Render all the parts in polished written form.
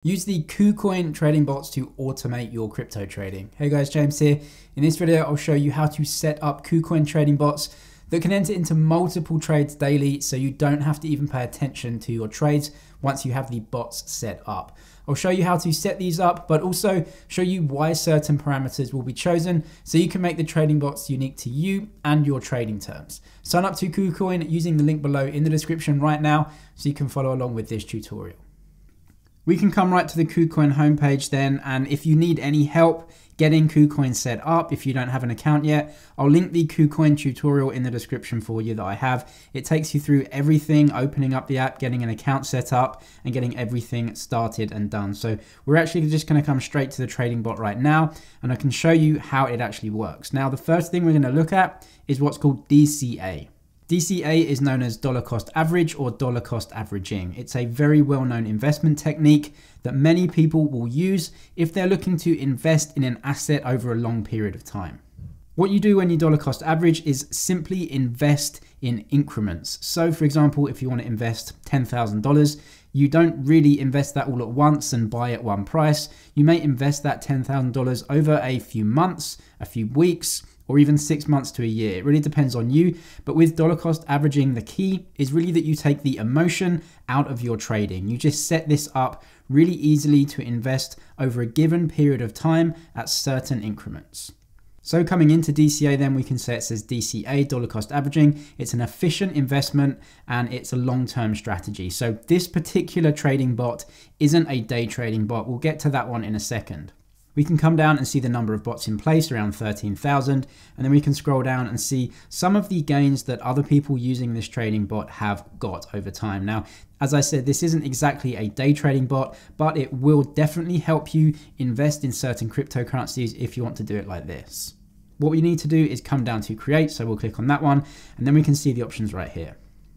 Use the KuCoin trading bots to automate your crypto trading. Hey guys, James here. In this video, I'll show you how to set up KuCoin trading bots that can enter into multiple trades daily so you don't have to even pay attention to your trades once you have the bots set up. I'll show you how to set these up, but also show you why certain parameters will be chosen so you can make the trading bots unique to you and your trading terms. Sign up to KuCoin using the link below in the description right now so you can follow along with this tutorial. We can come right to the KuCoin homepage then, and if you need any help getting KuCoin set up, if you don't have an account yet, I'll link the KuCoin tutorial in the description for you that I have. It takes you through everything, opening up the app, getting an account set up, and getting everything started and done. So we're actually just going to come straight to the trading bot right now, and I can show you how it actually works. Now, the first thing we're going to look at is what's called DCA. DCA is known as dollar cost average or dollar cost averaging. It's a very well-known investment technique that many people will use if they're looking to invest in an asset over a long period of time. What you do when you dollar cost average is simply invest in increments. So for example, if you want to invest $10,000, you don't really invest that all at once and buy at one price. You may invest that $10,000 over a few months, a few weeks, or even 6 months to a year. It really depends on you. But with dollar cost averaging, the key is really that you take the emotion out of your trading. You just set this up really easily to invest over a given period of time at certain increments. So coming into DCA then, we can say it says DCA, dollar cost averaging. It's an efficient investment and it's a long-term strategy. So this particular trading bot isn't a day trading bot. We'll get to that one in a second. We can come down and see the number of bots in place, around 13,000, and then we can scroll down and see some of the gains that other people using this trading bot have got over time. Now, as I said, this isn't exactly a day trading bot, but it will definitely help you invest in certain cryptocurrencies if you want to do it like this. What we need to do is come down to create, so we'll click on that one, and then we can see the options right here.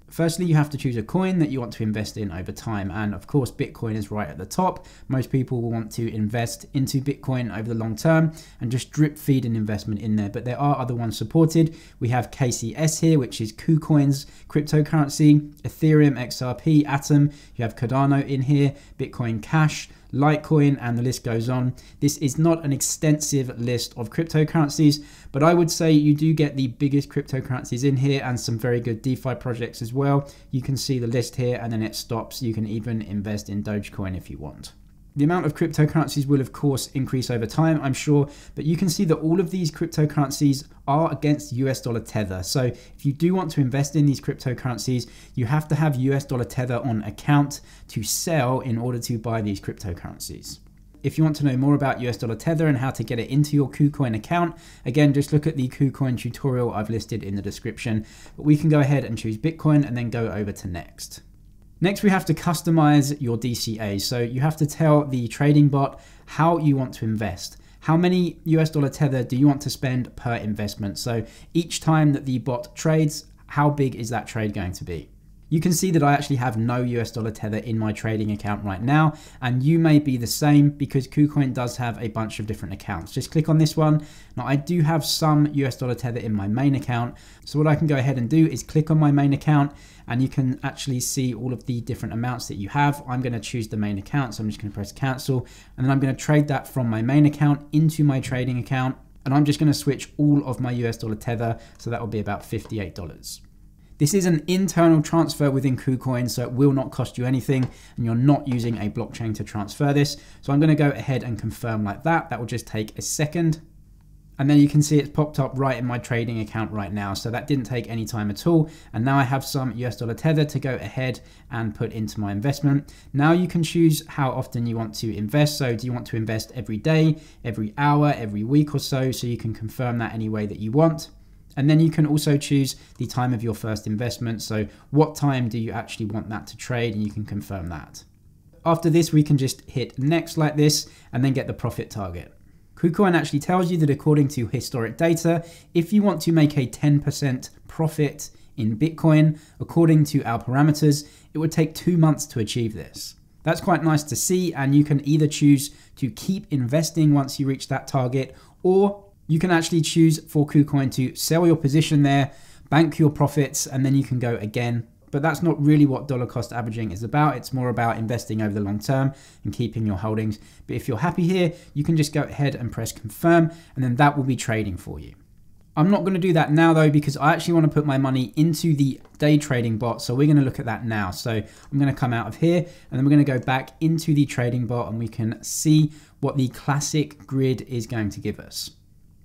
Firstly, you have to choose a coin that you want to invest in over time. And of course, Bitcoin is right at the top. Most people will want to invest into Bitcoin over the long term and just drip feed an investment in there. But there are other ones supported. We have KCS here, which is KuCoin's cryptocurrency, Ethereum, XRP, Atom. You have Cardano in here, Bitcoin Cash, Litecoin, and the list goes on. This is not an extensive list of cryptocurrencies, but I would say you do get the biggest cryptocurrencies in here and some very good DeFi projects as well. You can see the list here and then it stops. You can even invest in Dogecoin if you want. The amount of cryptocurrencies will of course increase over time, I'm sure, but you can see that all of these cryptocurrencies are against US dollar tether. So if you do want to invest in these cryptocurrencies, you have to have US dollar tether on account to sell in order to buy these cryptocurrencies. If you want to know more about US dollar tether and how to get it into your KuCoin account, again, just look at the KuCoin tutorial I've listed in the description, but we can go ahead and choose Bitcoin and then go over to next. Next, we have to customize your DCA. So you have to tell the trading bot how you want to invest. How many US dollar tether do you want to spend per investment? So each time that the bot trades, how big is that trade going to be? You can see that I actually have no US dollar tether in my trading account right now, and you may be the same because KuCoin does have a bunch of different accounts. Just click on this one. Now I do have some US dollar tether in my main account. So what I can go ahead and do is click on my main account and you can actually see all of the different amounts that you have. I'm going to choose the main account. So I'm just going to press cancel and then I'm going to trade that from my main account into my trading account. And I'm just going to switch all of my US dollar tether. So that will be about $58. This is an internal transfer within KuCoin, so it will not cost you anything and you're not using a blockchain to transfer this. So I'm going to go ahead and confirm like that. That will just take a second. And then you can see it's popped up right in my trading account right now. So that didn't take any time at all. And now I have some US dollar tether to go ahead and put into my investment. Now you can choose how often you want to invest. So do you want to invest every day, every hour, every week or so? So you can confirm that any way that you want. And then you can also choose the time of your first investment. So what time do you actually want that to trade? And you can confirm that. After this, we can just hit next like this and then get the profit target. KuCoin actually tells you that according to historic data, if you want to make a 10% profit in Bitcoin, according to our parameters, it would take 2 months to achieve this. That's quite nice to see. And you can either choose to keep investing once you reach that target, or you can actually choose for KuCoin to sell your position there, bank your profits, and then you can go again but that's not really what dollar cost averaging is about. It's more about investing over the long term and keeping your holdings. But if you're happy here, you can just go ahead and press confirm, and then that will be trading for you. I'm not going to do that now though, because I actually want to put my money into the day trading bot. So we're going to look at that now. So I'm going to come out of here and then we're going to go back into the trading bot and we can see what the Classic Grid is going to give us.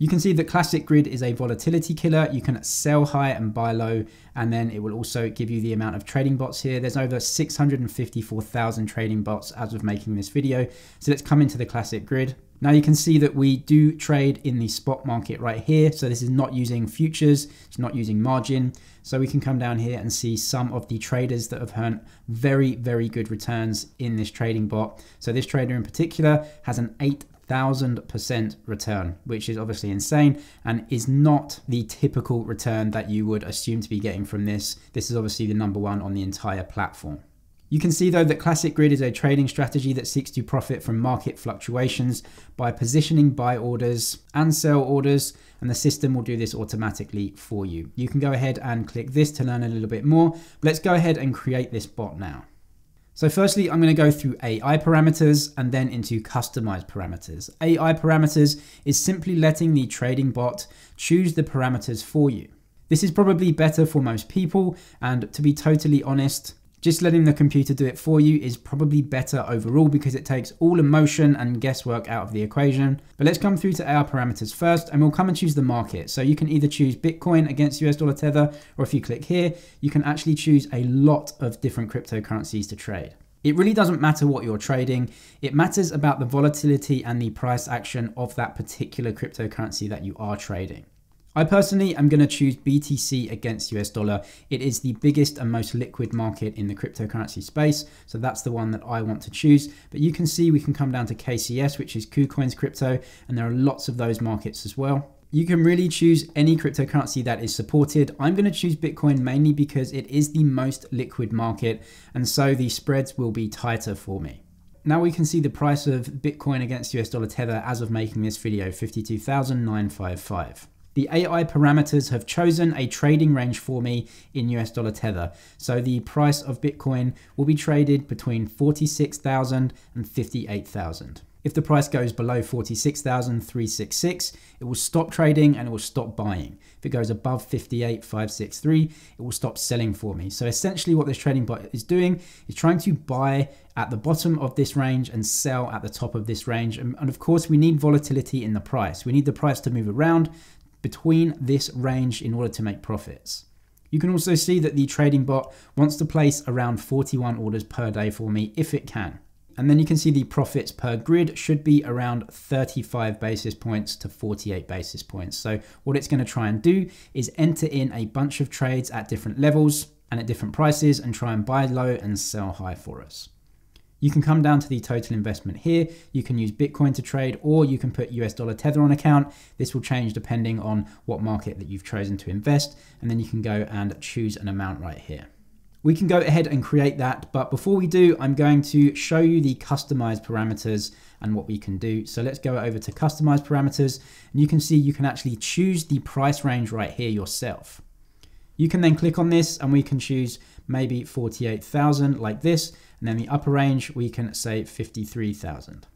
You can see that Classic Grid is a volatility killer. You can sell high and buy low, and then it will also give you the amount of trading bots here. There's over 654,000 trading bots as of making this video. So let's come into the Classic Grid. Now you can see that we do trade in the spot market right here. So this is not using futures, it's not using margin. So we can come down here and see some of the traders that have earned very, very good returns in this trading bot. So this trader in particular has an 8,000% return, which is obviously insane and is not the typical return that you would assume to be getting from this. This is obviously the #1 on the entire platform. You can see though that Classic Grid is a trading strategy that seeks to profit from market fluctuations by positioning buy orders and sell orders, and the system will do this automatically for you. You can go ahead and click this to learn a little bit more. Let's go ahead and create this bot now. So firstly, I'm going to go through AI parameters and then into customized parameters. AI parameters is simply letting the trading bot choose the parameters for you. This is probably better for most people, and to be totally honest, just letting the computer do it for you is probably better overall because it takes all emotion and guesswork out of the equation. But let's come through to AI parameters first, and we'll come and choose the market. So you can either choose Bitcoin against US dollar tether, or if you click here, you can actually choose a lot of different cryptocurrencies to trade. It really doesn't matter what you're trading. It matters about the volatility and the price action of that particular cryptocurrency that you are trading. I personally am going to choose BTC against US dollar. It is the biggest and most liquid market in the cryptocurrency space. So that's the one that I want to choose. But you can see we can come down to KCS, which is KuCoin's crypto, and there are lots of those markets as well. You can really choose any cryptocurrency that is supported. I'm going to choose Bitcoin mainly because it is the most liquid market, and so the spreads will be tighter for me. Now we can see the price of Bitcoin against US dollar tether as of making this video, 52,955. The AI parameters have chosen a trading range for me in US dollar tether. So the price of Bitcoin will be traded between 46,000 and 58,000. If the price goes below 46,366, it will stop trading and it will stop buying. If it goes above 58,563, it will stop selling for me. So essentially what this trading bot is doing is trying to buy at the bottom of this range and sell at the top of this range. And of course we need volatility in the price. We need the price to move around between this range in order to make profits. You can also see that the trading bot wants to place around 41 orders per day for me if it can. And then you can see the profits per grid should be around 35 basis points to 48 basis points. So what it's going to try and do is enter in a bunch of trades at different levels and at different prices and try and buy low and sell high for us. You can come down to the total investment here. You can use Bitcoin to trade, or you can put US dollar tether on account. This will change depending on what market that you've chosen to invest. And then you can go and choose an amount right here. We can go ahead and create that. But before we do, I'm going to show you the customized parameters and what we can do. So let's go over to customized parameters. And you can see you can actually choose the price range right here yourself. You can then click on this and we can choose maybe 48,000 like this. And then the upper range, we can say 53,000.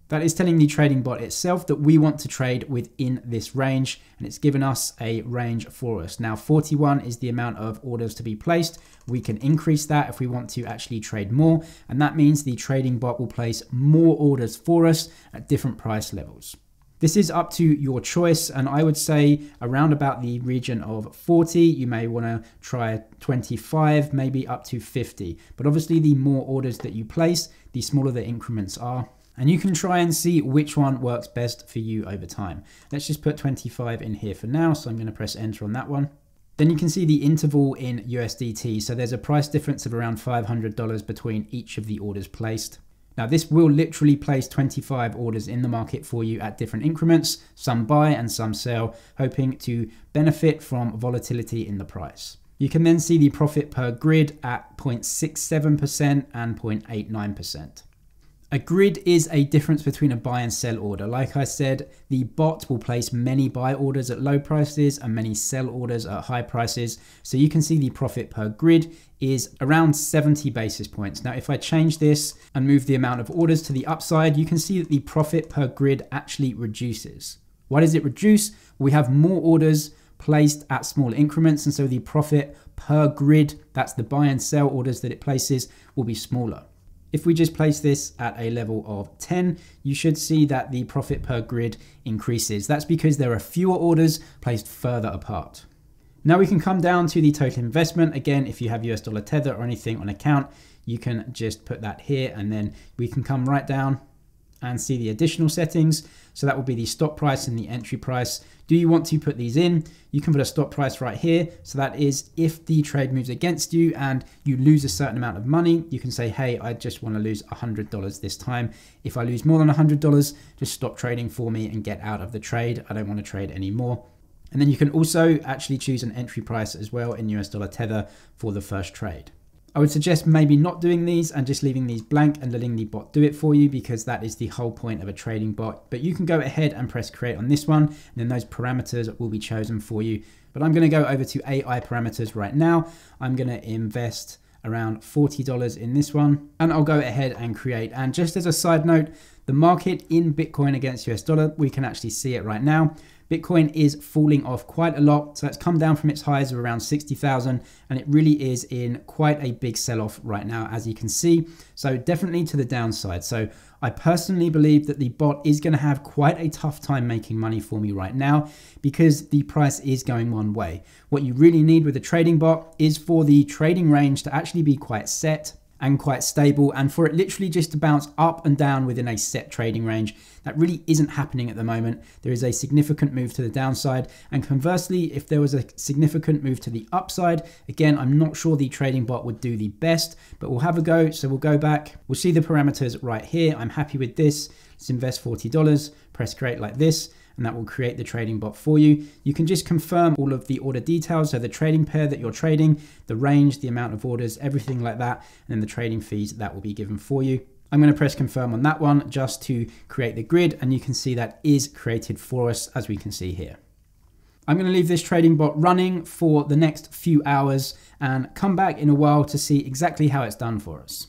That is telling the trading bot itself that we want to trade within this range, and it's given us a range for us. Now 41 is the amount of orders to be placed. We can increase that if we want to actually trade more, and that means the trading bot will place more orders for us at different price levels. This is up to your choice, and I would say around about the region of 40, you may want to try 25, maybe up to 50. But obviously the more orders that you place, the smaller the increments are. And you can try and see which one works best for you over time. Let's just put 25 in here for now. So I'm going to press enter on that one. Then you can see the interval in USDT. So there's a price difference of around $500 between each of the orders placed. Now this will literally place 25 orders in the market for you at different increments, some buy and some sell, hoping to benefit from volatility in the price. You can then see the profit per grid at 0.67% and 0.89%. A grid is a difference between a buy and sell order. Like I said, the bot will place many buy orders at low prices and many sell orders at high prices. So you can see the profit per grid is around 70 basis points. Now, if I change this and move the amount of orders to the upside, you can see that the profit per grid actually reduces. Why does it reduce? We have more orders placed at small increments, and so the profit per grid, that's the buy and sell orders that it places, will be smaller. If we just place this at a level of 10, you should see that the profit per grid increases. That's because there are fewer orders placed further apart. Now we can come down to the total investment. Again, if you have US dollar tether or anything on account, you can just put that here, and then we can come right down and see the additional settings. So that will be the stop price and the entry price. Do you want to put these in? You can put a stop price right here. So that is if the trade moves against you and you lose a certain amount of money, you can say, hey, I just want to lose $100 this time. If I lose more than $100, just stop trading for me and get out of the trade. I don't want to trade anymore. And then you can also actually choose an entry price as well in US dollar tether for the first trade. I would suggest maybe not doing these and just leaving these blank and letting the bot do it for you, because that is the whole point of a trading bot. But you can go ahead and press create on this one, and then those parameters will be chosen for you. But I'm going to go over to AI parameters right now. I'm going to invest around $40 in this one, and I'll go ahead and create. And just as a side note, the market in Bitcoin against US dollar, we can actually see it right now. Bitcoin is falling off quite a lot. So it's come down from its highs of around 60,000, and it really is in quite a big sell-off right now, as you can see. So definitely to the downside. So I personally believe that the bot is going to have quite a tough time making money for me right now, because the price is going one way. What you really need with a trading bot is for the trading range to actually be quite set and quite stable, and for it literally just to bounce up and down within a set trading range. That really isn't happening at the moment. There is a significant move to the downside, and conversely, if there was a significant move to the upside, again, I'm not sure the trading bot would do the best, but we'll have a go. So we'll go back, we'll see the parameters right here. I'm happy with this. Let's invest $40, press create like this, and that will create the trading bot for you. You can just confirm all of the order details, so the trading pair that you're trading, the range, the amount of orders, everything like that, and then the trading fees that will be given for you. I'm going to press confirm on that one just to create the grid, and you can see that is created for us, as we can see here. I'm going to leave this trading bot running for the next few hours and come back in a while to see exactly how it's done for us.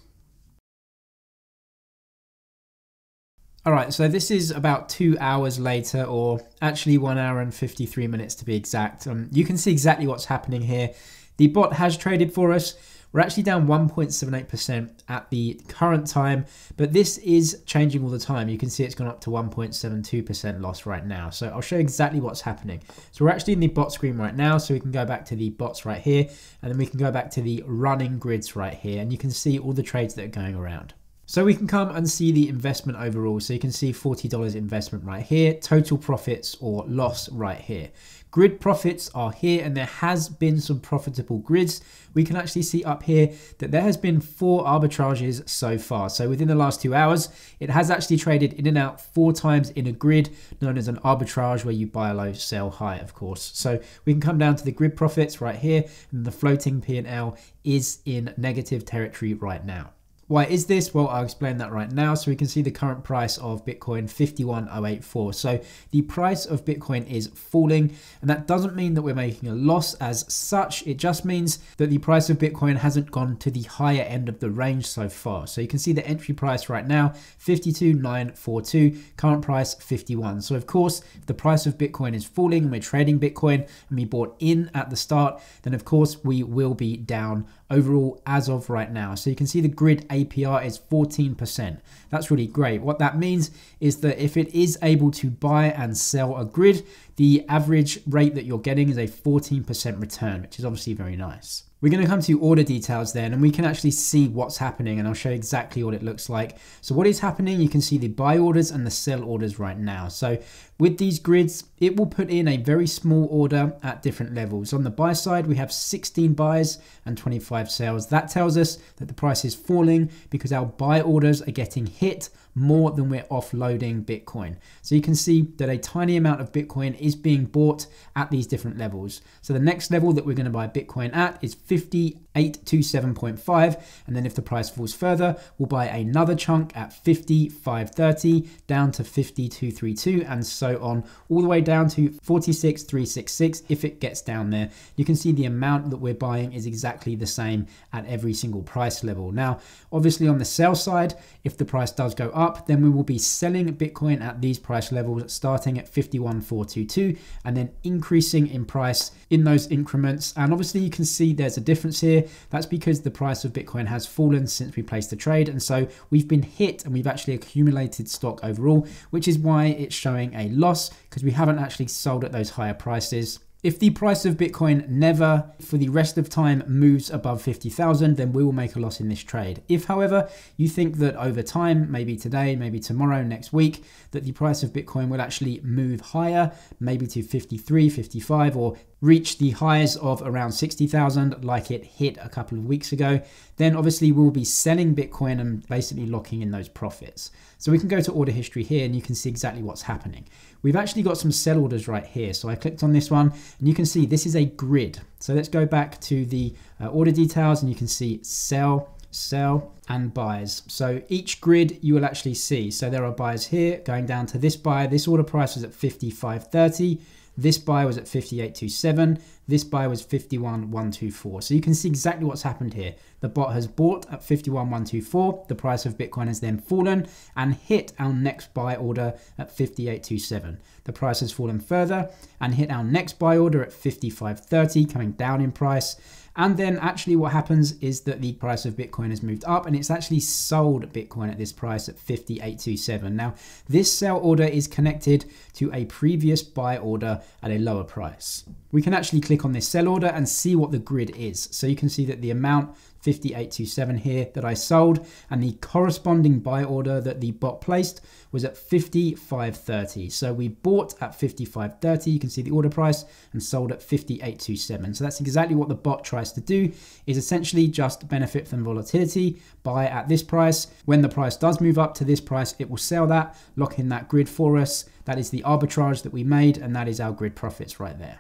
All right, so this is about 2 hours later, or actually 1 hour and 53 minutes to be exact. You can see exactly what's happening here. The bot has traded for us. We're actually down 1.78% at the current time, but this is changing all the time. You can see it's gone up to 1.72% loss right now. So I'll show you exactly what's happening. So we're actually in the bot screen right now, so we can go back to the bots right here, and then we can go back to the running grids right here, and you can see all the trades that are going around. So we can come and see the investment overall. So you can see $40 investment right here, total profits or loss right here. Grid profits are here, and there has been some profitable grids. We can actually see up here that there has been 4 arbitrages so far. So within the last 2 hours, it has actually traded in and out 4 times in a grid, known as an arbitrage, where you buy low, sell high, of course. So we can come down to the grid profits right here, and the floating P&L is in negative territory right now. Why is this? Well, I'll explain that right now. So we can see the current price of Bitcoin, 51,084. So the price of Bitcoin is falling, and that doesn't mean that we're making a loss as such. It just means that the price of Bitcoin hasn't gone to the higher end of the range so far. So you can see the entry price right now, 52,942, current price 51. So of course, if the price of Bitcoin is falling and we're trading Bitcoin and we bought in at the start, then of course we will be down overall as of right now. So you can see the grid APR is 14%. That's really great. What that means is that if it is able to buy and sell a grid, the average rate that you're getting is a 14% return, which is obviously very nice. We're going to come to order details then, and we can actually see what's happening, and I'll show you exactly what it looks like. So what is happening, you can see the buy orders and the sell orders right now. So with these grids, it will put in a very small order at different levels. On the buy side, we have 16 buys and 25 sells. That tells us that the price is falling because our buy orders are getting hit more than we're offloading Bitcoin. So you can see that a tiny amount of Bitcoin is being bought at these different levels. So the next level that we're going to buy Bitcoin at is 5827.5, and then if the price falls further, we'll buy another chunk at 5530 down to 5232 and so on, all the way down to 46366 if it gets down there. You can see the amount that we're buying is exactly the same at every single price level. Now, obviously on the sell side, if the price does go up, then we will be selling Bitcoin at these price levels starting at 51,422 and then increasing in price in those increments. And obviously you can see there's a difference here. That's because the price of Bitcoin has fallen since we placed the trade. And so we've been hit and we've actually accumulated stock overall, which is why it's showing a loss because we haven't actually sold at those higher prices. If the price of Bitcoin never for the rest of time moves above 50,000, then we will make a loss in this trade. If, however, you think that over time, maybe today, maybe tomorrow, next week, that the price of Bitcoin will actually move higher, maybe to 53, 55, or reach the highs of around 60,000 like it hit a couple of weeks ago, then obviously we'll be selling Bitcoin and basically locking in those profits. So we can go to order history here and you can see exactly what's happening. We've actually got some sell orders right here. So I clicked on this one and you can see this is a grid. So let's go back to the order details and you can see sell, sell and buys. So each grid you will actually see. So there are buyers here going down to this buy. This order price was at 55.30. This buy was at 58.27. This buy was 51.124. So you can see exactly what's happened here. The bot has bought at 51.124. The price of Bitcoin has then fallen and hit our next buy order at 58.27. The price has fallen further and hit our next buy order at 55.30, coming down in price. And then actually what happens is that the price of Bitcoin has moved up and it's actually sold Bitcoin at this price at 58.27. Now, this sell order is connected to a previous buy order at a lower price. We can actually click on this sell order and see what the grid is. So you can see that the amount 58.27 here that I sold and the corresponding buy order that the bot placed was at 55.30. So we bought at 55.30, you can see the order price, and sold at 58.27. So that's exactly what the bot tries to do, is essentially just benefit from volatility, buy at this price. When the price does move up to this price, it will sell that, lock in that grid for us. That is the arbitrage that we made, and that is our grid profits right there.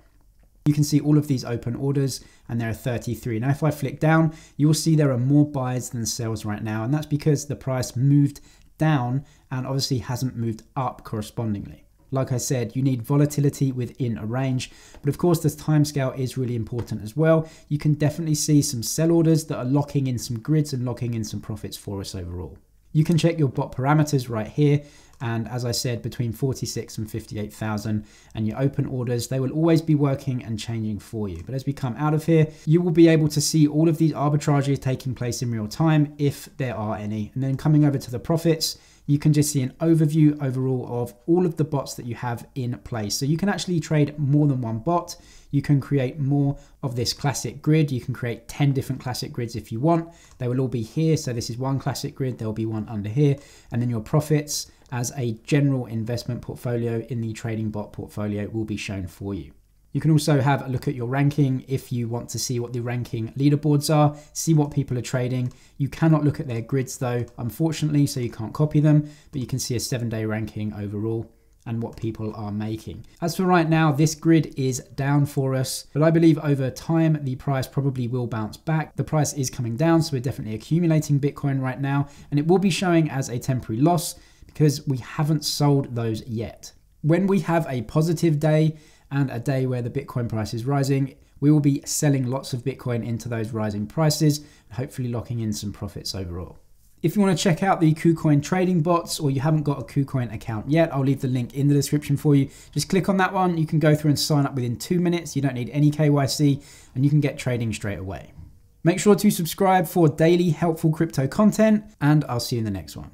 You can see all of these open orders and there are 33. Now, if I flick down, you will see there are more buys than sells right now. And that's because the price moved down and obviously hasn't moved up correspondingly. Like I said, you need volatility within a range, but of course this timescale is really important as well. You can definitely see some sell orders that are locking in some grids and locking in some profits for us overall. You can check your bot parameters right here. And as I said, between 46 and 58,000 and your open orders, they will always be working and changing for you. But as we come out of here, you will be able to see all of these arbitrages taking place in real time, if there are any. And then coming over to the profits, you can just see an overview overall of all of the bots that you have in place. So you can actually trade more than one bot. You can create more of this classic grid. You can create 10 different classic grids if you want. They will all be here. So this is one classic grid. There'll be one under here. And then your profits as a general investment portfolio in the trading bot portfolio will be shown for you. You can also have a look at your ranking if you want to see what the ranking leaderboards are, see what people are trading. You cannot look at their grids though, unfortunately, so you can't copy them, but you can see a 7-day ranking overall and what people are making. As for right now, this grid is down for us, but I believe over time, the price probably will bounce back. The price is coming down, so we're definitely accumulating Bitcoin right now, and it will be showing as a temporary loss because we haven't sold those yet. When we have a positive day and a day where the Bitcoin price is rising, we will be selling lots of Bitcoin into those rising prices, and hopefully locking in some profits overall. If you want to check out the KuCoin trading bots or you haven't got a KuCoin account yet, I'll leave the link in the description for you. Just click on that one. You can go through and sign up within 2 minutes. You don't need any KYC and you can get trading straight away. Make sure to subscribe for daily helpful crypto content and I'll see you in the next one.